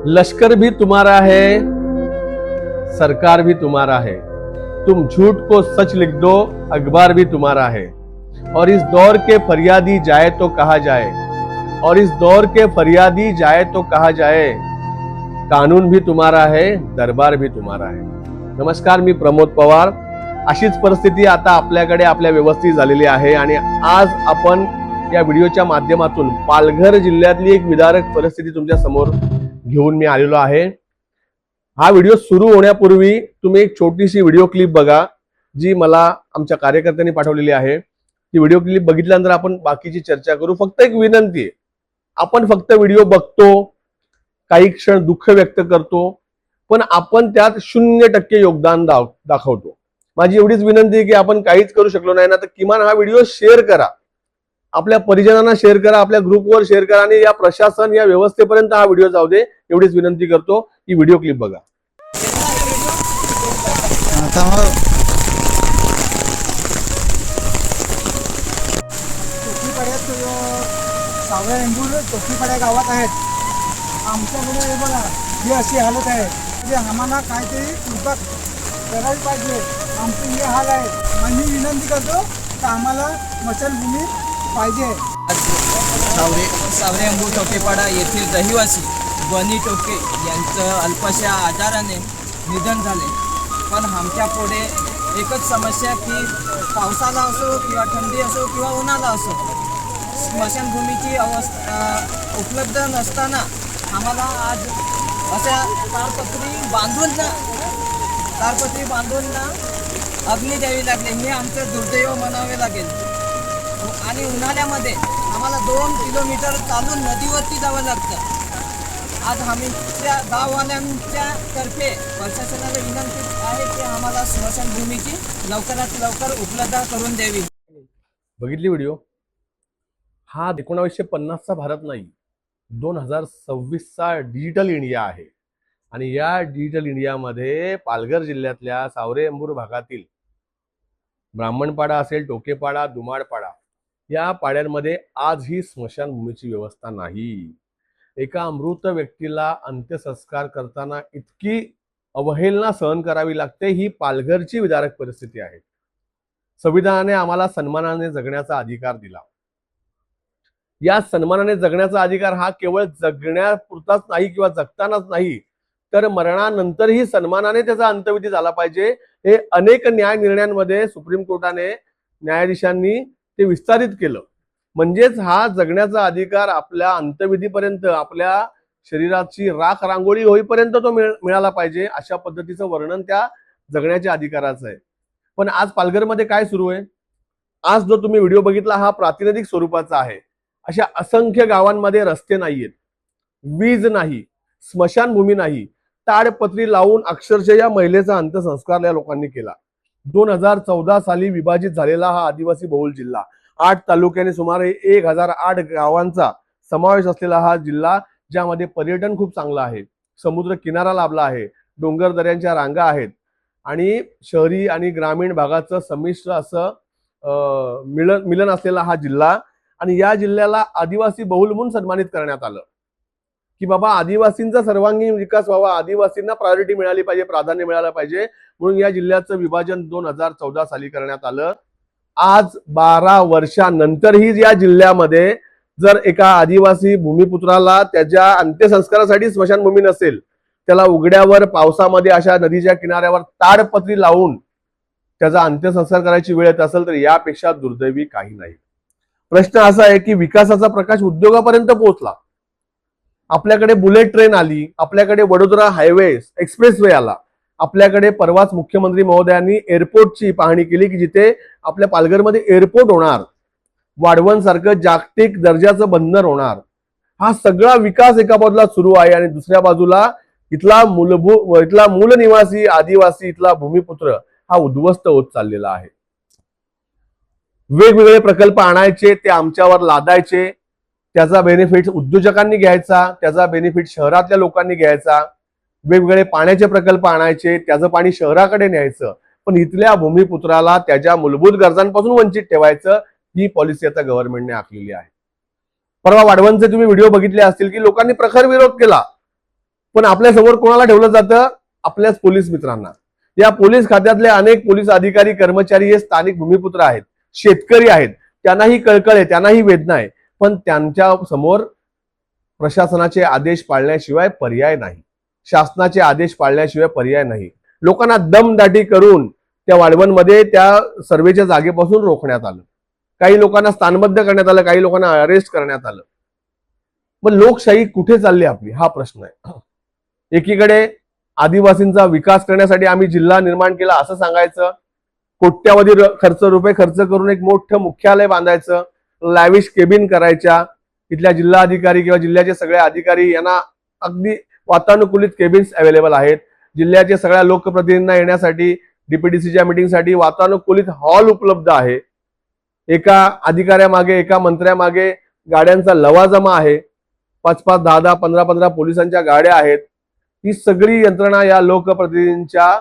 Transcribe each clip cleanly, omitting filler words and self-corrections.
लश्कर भी तुम्हारा है, सरकार भी तुम्हारा है। तुम झूठ को सच लिख दो, अखबार भी तुम्हारा है। और इस दौर के फरियादी जाए तो कहा जाए, और इस दौर के फरियादी जाए तो कहा जाए, कानून भी तुम्हारा है, दरबार भी तुम्हारा है। नमस्कार, मी प्रमोद पवार। अशीच परिस्थिती आता आपल्याकडे आपल्या व्यवस्थित झालेली आहे आणि आज आपण या व्हिडिओच्या माध्यमातून पालघर जिल्ह्यातली एक विदारक परिस्थिती तुमच्या समोर घेऊन मी आलेलो आहे। हा व्हिडिओ सुरू होण्यापूर्वी तुम्ही एक छोटीशी व्हिडिओ क्लिप बघा, जी मला आमच्या कार्यकर्त्यांनी पाठवलेली आहे। ती व्हिडिओ क्लिप बघितल्यानंतर आपण बाकीची चर्चा करू। फक्त एक विनंती आहे, आपण फक्त व्हिडिओ बघतो, काही क्षण दुःख व्यक्त करतो, पण आपण त्यात 0% योगदान दाखवतो। माझी एवढीच विनंती आहे की आपण काहीच करू शकलो नाही ना तर किमान हा व्हिडिओ शेअर करा, आपल्या परिजनांना शेअर करा, आपल्या ग्रुपवर शेअर करा आणि या प्रशासन या व्यवस्थेपर्यंत हा व्हिडिओ जाऊ दे, एवढीच विनंती करतो। ही व्हिडिओ क्लिप बघा। टोकीपाड्या गावात आहेत। आमच्याकडे हे बघा, ही अशी हालत आहे की आम्हाला काहीतरी कृपा करायला पाहिजे। आमचे हे हाल आहे आणि विनंती करतो की आम्हाला स्मशानभूमी पाहिजे। सावरे अंबू टोकेपाडा येथील रहिवासी बनी टोके यांचं अल्पशा आजाराने निधन झाले। पण आमच्या पुढे एकच समस्या की पावसाला असो किंवा थंडी असो किंवा उन्हाळा असो, स्मशानभूमीची उपलब्ध नसताना आम्हाला आज अशा तारपत्री बांधून अग्नी द्यावी लागली। हे आमचं दुर्दैव म्हणावे लागेल। आणि उन्हाळ्यामध्ये आम्हाला 2 किलोमीटर चालून नदीवरती जावं लागतं। आज आम्ही त्या गाववाल्यांच्या तर्फे प्रशासनाला विनंती आहे की आम्हाला स्मशानभूमीची लवकरात लवकर उपलब्ध करून द्यावी। बघितली व्हिडिओ? हा 1950चा भारत नाही, 2026चा डिजिटल इंडिया आहे। आणि या डिजिटल इंडियामध्ये पालघर जिल्ह्यातल्या सावरे अंबूर भागातील ब्राह्मणपाडा असेल, टोकेपाडा, दुमाडपाडा या पाड्यांमध्ये आजही स्मशानभूमीची व्यवस्था नाही। एका अमृत व्यक्तीला अंत्यसंस्कार करताना इतकी अवहेलना सहन करावी लागते, ही पालघरची विदारक परिस्थिती आहे। संविधानाने आम्हाला सन्मानाने जगण्याचा अधिकार दिला। या सन्मानाने जगण्याचा अधिकार हा केवळ जगण्यापुरताच नाही किंवा जगतानाच नाही, तर मरणानंतरही सन्मानाने त्याचा अंत्यविधी झाला पाहिजे। हे अनेक न्याय निर्णयांमध्ये सुप्रीम कोर्टाने न्यायाधीशांनी ते विस्तारित केलं। म्हणजेच हा जगण्याचा अधिकार आपल्या अंत्यविधीपर्यंत, आपल्या शरीराची राख रांगोळी होईपर्यंत तो मिळाला पाहिजे, अशा पद्धतीचं वर्णन त्या जगण्याच्या अधिकाराचं आहे। पण आज पालघरमध्ये काय सुरू आहे? आज जो तुम्ही व्हिडिओ बघितला हा प्रातिनिधिक स्वरूपाचा आहे। अशा असंख्य गावांमध्ये रस्ते नाहीयेत, वीज नाही, स्मशानभूमी नाही। ताडपत्री लावून अक्षरशः या महिलेचा अंत्यसंस्कार या लोकांनी केला। 2014 साली विभाजित झालेला हा आदिवासी बहुल जिल्हा, 8 तालुक्याने सुमारे 1008 गावांचा समावेश असलेला हा जिल्हा, ज्यामध्ये पर्यटन खूप चांगलं आहे, समुद्र किनारा लाभला आहे, डोंगर दऱ्यांच्या रांगा आहेत आणि शहरी आणि ग्रामीण भागाचं संमिश्र असं मिलन असलेला हा जिल्हा। आणि या जिल्ह्याला आदिवासी बहुल म्हणून सन्मानित करण्यात आलं की बाबा आदिवासींचा सर्वांगीण विकास व्हावा, आदिवासींना प्रायोरिटी मिळाली पाहिजे, प्राधान्य मिळालं पाहिजे, म्हणून या जिल्ह्याचं विभाजन 2014 साली करण्यात आलं। आज 12 वर्षांनंतरही या जिल्ह्यामध्ये जर एका आदिवासी भूमिपुत्राला त्याच्या अंत्यसंस्कारासाठी स्मशानभूमी नसेल, त्याला उघड्यावर पावसामध्ये अशा नदीच्या किनाऱ्यावर ताडपत्री लावून त्याचा अंत्यसंस्कार करायची वेळ येत असेल तर यापेक्षा दुर्दैवी काही नाही। प्रश्न असा आहे की विकासाचा प्रकाश उद्योगापर्यंत पोहोचला, आपल्याकडे बुलेट ट्रेन आली, आपल्याकडे वडोदरा हायवे एक्सप्रेसवे आला, आपल्याकडे परवाच मुख्यमंत्री महोदयांनी एअरपोर्टची पाहणी केली की जिथे आपल्या पालघरमध्ये एअरपोर्ट होणार, वाढवण सारखं जागतिक दर्जाचं बंदर होणार। हा सगळा विकास एका बाजूला सुरू आहे आणि दुसऱ्या बाजूला इथला मूल निवासी आदिवासी, इथला भूमिपुत्र हा उद्ध्वस्त होत चाललेला आहे। वेगवेगळे प्रकल्प आणायचे, ते आमच्यावर लादायचे, त्याचा बेनिफिट उद्योजकांनी घ्यायचा, त्याचा बेनिफिट शहरातल्या लोकांनी घ्यायचा। वेगवेगळे पाण्याचे प्रकल्प आणायचे, त्याचं पाणी शहराकडे न्यायचं, पण इथल्या भूमिपुत्राला त्याच्या मूलभूत गरजांपासून वंचित ठेवायचं, ही पॉलिसी आता गव्हर्नमेंटने आखलेली आहे। परवा वाढवणचे तुम्ही व्हिडिओ बघितले असतील की लोकांनी प्रखर विरोध केला पण आपल्या समोर कोणाला ठेवलं जातं? आपल्याच पोलीस मित्रांना. या पोलीस खात्यातले अनेक पोलीस अधिकारी कर्मचारी हे स्थानिक भूमिपुत्र आहेत, शेतकरी आहेत. त्यांनाही कळकळ आहे, त्यांनाही वेदना आहे, पण त्यांच्या समोर प्रशासनाचे आदेश पाळण्याशिवाय पर्याय नाही, शासनाचे आदेश पाळल्याशिवाय पर्याय नाही. लोकांना दमदाटी करून त्या वाळवंटमध्ये त्या सर्वेच्या जागेपासून रोखण्यात आलं. काही लोकांना स्थानबद्ध करण्यात आलं, काही लोकांना अरेस्ट करण्यात आलं. मग लोकशाही कुठे चालली आपली, हा प्रश्न आहे. एकीकडे आदिवासींचा विकास करण्यासाठी आम्ही जिल्हा निर्माण केला असं सांगायचं, कोट्यावधी रुपये खर्च करून एक मोठं मुख्यालय बांधायचं, लॅविश केबिन करायच्या, इथल्या जिल्हाधिकारी किंवा जिल्ह्याचे सगळे अधिकारी यांना अगदी वातानुकूलित केबिन्स अवेलेबल आहेत. जिल्ह्याच्या सगळ्या लोकप्रतिनिधींना येण्यासाठी डीपीडीसीच्या मीटिंगसाठी वातानुकूलित हॉल उपलब्ध आहे. एका अधिकाऱ्यामागे, एका मंत्र्यामागे गाड्यांचा लवाजमा आहे. 5-5, 10-10, 15-15 पोलिसांच्या गाड्या आहेत. ही सगळी यंत्रणा या लोकप्रतिनिधींच्या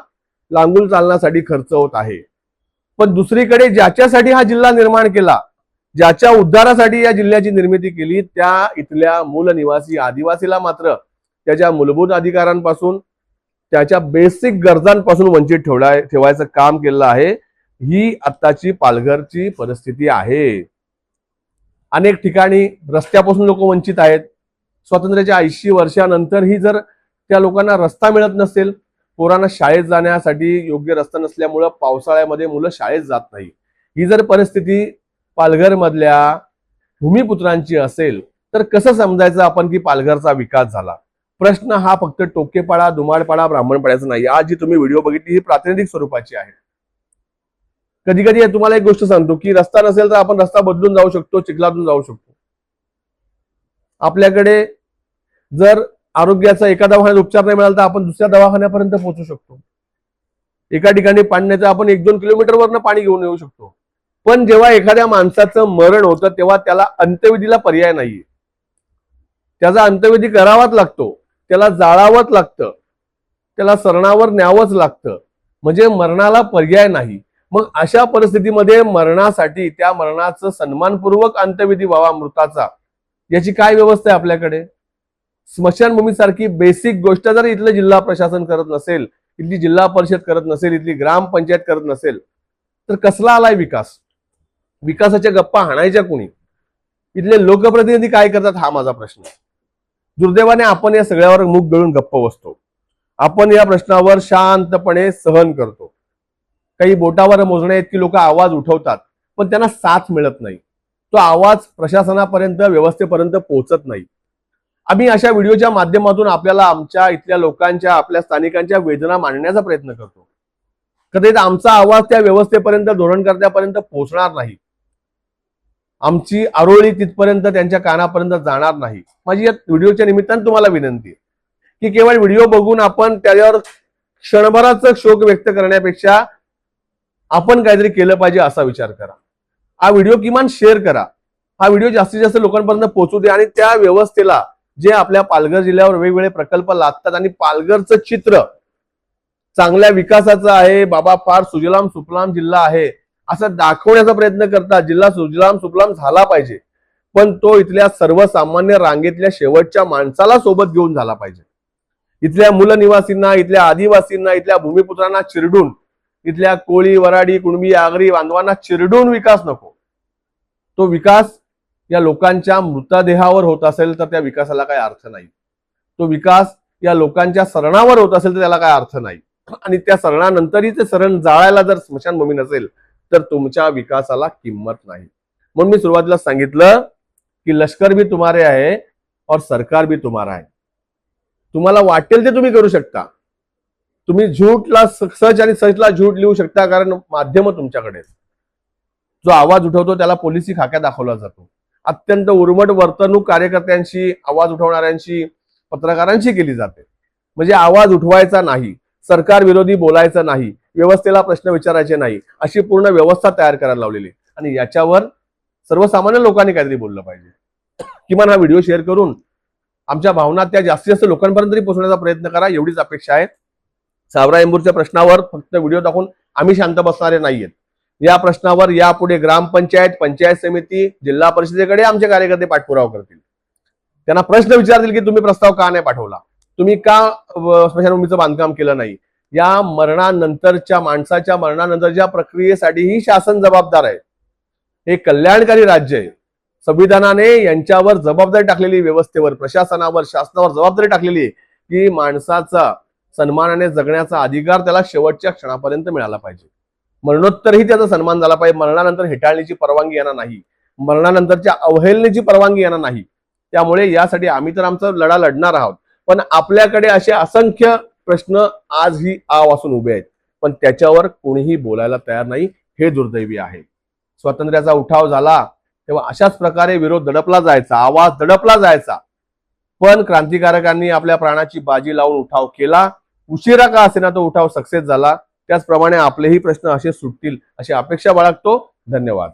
लांगुल चालण्यासाठी खर्च होत आहे. पण दुसरीकडे ज्याच्यासाठी हा जिल्हा निर्माण केला, ज्याच्या उद्धारासाठी या जिल्ह्याची निर्मिती केली, त्या इथल्या मूल निवासी आदिवासीला मात्र त्याच्या मूलभूत अधिकारांपासून, त्याच्या बेसिक गरजांपासून वंचित ठेवायचं काम केलेलं आहे. ही आत्ताची पालघरची परिस्थिती आहे. अनेक ठिकाणी रस्त्यापासून लोक वंचित आहेत. स्वातंत्र्याच्या 80 वर्षानंतरही जर त्या लोकांना रस्ता मिळत नसेल, पोरांना शाळेत जाण्यासाठी योग्य रस्ता नसल्यामुळं पावसाळ्यामध्ये मुलं शाळेत जात नाही, ही जर परिस्थिती पालघर मधल्या भूमिपुत्रांची असेल तर कसं समजायचं आपण की पालघरचा विकास झाला? प्रश्न हा फक्त टोकेपाडा, दुमाडपाडा, ब्राह्मणपाड्याचा नाही. आज जी तुम्ही व्हिडिओ बघितली ही प्रातिनिधिक स्वरूपाची आहे. कधी कधी तुम्हाला एक गोष्ट सांगतो की रस्ता नसेल तर आपण रस्ता बदलून जाऊ शकतो, चिखलातून जाऊ शकतो. आपल्याकडे जर आरोग्याचा एका दवाखान्यात उपचार नाही मिळाला तर आपण दुसऱ्या दवाखान्यापर्यंत पोहोचू शकतो. एका ठिकाणी पाण्याचं आपण 1-2 किलोमीटरवरनं पाणी घेऊन येऊ शकतो. पण जेव्हा एखाद्या माणसाचं मरण होतं तेव्हा त्याला अंत्यविधीला पर्याय नाहीये. त्याचा अंत्यविधी करावाच लागतो, त्याला जाळावंच लागतं, त्याला सरणावर न्यावंच लागतं, म्हणजे मरणाला पर्याय नाही. मग अशा परिस्थितीमध्ये मरणासाठी त्या मरणाचं सन्मानपूर्वक अंत्यविधी व्हावा मृताचा, याची काय व्यवस्था आहे आपल्याकडे? स्मशानभूमीसारखी बेसिक गोष्ट जर इथलं जिल्हा प्रशासन करत नसेल, इथली जिल्हा परिषद करत नसेल, इथली ग्रामपंचायत करत नसेल, तर कसला आलाय विकास? विकासाच्या गप्पा हाणायच्या कुणी? इथले लोकप्रतिनिधी काय करतात हा माझा प्रश्न आहे. दुर्दैवाने आपण या सगळ्यावर मुख गळून गप्प बसतो. आपण या प्रश्नावर शांतपणे सहन करतो. काही बोटावर मोजण्या इतकी लोक आवाज उठवतात, पण त्यांना साथ मिळत नाही. तो आवाज प्रशासनापर्यंत, व्यवस्थेपर्यंत पोहोचत नाही. आम्ही अशा व्हिडिओच्या माध्यमातून आपल्याला आमच्या इथल्या लोकांच्या, आपल्या स्थानिकांच्या वेदना मांडण्याचा प्रयत्न करतो. कदाचित आमचा आवाज त्या व्यवस्थेपर्यंत, धोरणकर्त्यापर्यंत पोहोचणार नाही. आमची आरोळी तिथपर्यंत त्यांच्या कानापर्यंत जाणार नाही. माझी या व्हिडिओच्या निमित्तानं तुम्हाला विनंती आहे की केवळ व्हिडिओ बघून आपण त्याच्यावर क्षणभराचं शोक व्यक्त करण्यापेक्षा आपण काहीतरी केलं पाहिजे असा विचार करा. हा व्हिडिओ किमान शेअर करा. हा व्हिडिओ जास्तीत जास्त लोकांपर्यंत पोहोचू दे आणि त्या व्यवस्थेला, जे आपल्या पालघर जिल्ह्यावर वेगवेगळे प्रकल्प लागतात आणि पालघरचं चित्र चांगल्या विकासाचं आहे, बाबा फार सुजलाम सुफलाम जिल्हा आहे असं दाखवण्याचा प्रयत्न करतात. जिल्हा सुजलाम सुफलाम झाला पाहिजे, पण तो इथल्या सर्वसामान्य रांगेतल्या शेवटच्या माणसाला सोबत घेऊन झाला पाहिजे. इथल्या मूलनिवासींना, इथल्या आदिवासींना, इथल्या भूमिपुत्रांना चिरडून, इथल्या कोळी, वराडी, कुणबी, आगरी बांधवांना चिरडून विकास नको. तो विकास या लोकांच्या मृतदेहावर होत असेल तर त्या विकासाला काही अर्थ नाही. तो विकास या लोकांच्या सरणावर होत असेल तर त्याला काय अर्थ नाही. आणि त्या सरणानंतरही ते सरण जाळायला जर स्मशानभूमी नसेल तर तुमच्या विकासाला किंमत नाही. म्हणून मी सुरुवातीला सांगितलं की लष्कर भी तुम्हारे आहे और सरकार भी तुम्हारा है. तुम्हाला वाटेल ते तुम्ही करू शकता. तुम्ही झूटला सच आणि सचला झूट लिहू शकता, कारण माध्यम तुमच्याकडे. जो आवाज उठवतो त्याला पोलिसी खाक्या दाखवला जातो. अत्यंत उर्मट वर्तणूक कार्यकर्त्यांशी, आवाज उठवणाऱ्यांशी, पत्रकारांशी केली जाते. म्हणजे आवाज उठवायचा नाही, सरकार विरोधी बोलायचं नाही, व्यवस्थेला प्रश्न विचारायचे नाही, अशी पूर्ण व्यवस्था तयार करायला लावलेली. आणि याच्यावर सर्वसामान्य लोकांनी काहीतरी बोललं पाहिजे. किमान हा व्हिडिओ शेअर करून आमच्या भावना त्या जास्तीत जास्त लोकांपर्यंत तरी पोहोचण्याचा प्रयत्न करा, एवढीच अपेक्षा आहे. सावरा एंबूरच्या प्रश्नावर फक्त व्हिडिओ टाकून आम्ही शांत बसणारे नाहीयेत. या प्रश्नावर यापुढे ग्रामपंचायत, पंचायत समिती, जिल्हा परिषदेकडे आमचे कार्यकर्ते पाठपुरावा करतील. त्यांना प्रश्न विचारतील की तुम्ही प्रस्ताव का नाही पाठवला. तुम्ही का स्मशानभूमीचं बांधकाम केलं नाही? या मरणानंतरच्या माणसाच्या मरणानंतरच्या प्रक्रियेसाठीही शासन जबाबदार आहे. हे कल्याणकारी राज्य आहे. संविधानाने यांच्यावर जबाबदारी टाकलेली, व्यवस्थेवर, प्रशासनावर, शासनावर जबाबदारी टाकलेली आहे की माणसाचा सन्मानाने जगण्याचा अधिकार त्याला शेवटच्या क्षणापर्यंत मिळाला पाहिजे. मरणोत्तरही त्याचा सन्मान झाला पाहिजे. मरणानंतर हेटाळणीची परवानगी येणार नाही, मरणानंतरच्या अवहेलनेची परवानगी येणार नाही. त्यामुळे यासाठी आम्ही तर आमचा लढा लढणार आहोत, पण आपल्याकडे असे असंख्य प्रश्न आजही आ वासून उभे आहेत, पण त्याच्यावर कोणीही बोलायला तयार नाही. हे दुर्दैवी आहे. स्वातंत्र्याचा उठाव झाला तेव्हा अशाच प्रकारे विरोध दडपला जायचा, आवाज दडपला जायचा, पण क्रांतिकारकांनी आपल्या प्राणाची बाजी लावून उठाव केला. उशिरा का असेना तो उठाव सक्सेस झाला. त्याचप्रमाणे आपलेही प्रश्न असे सुटतील अशी अपेक्षा बाळगतो. धन्यवाद.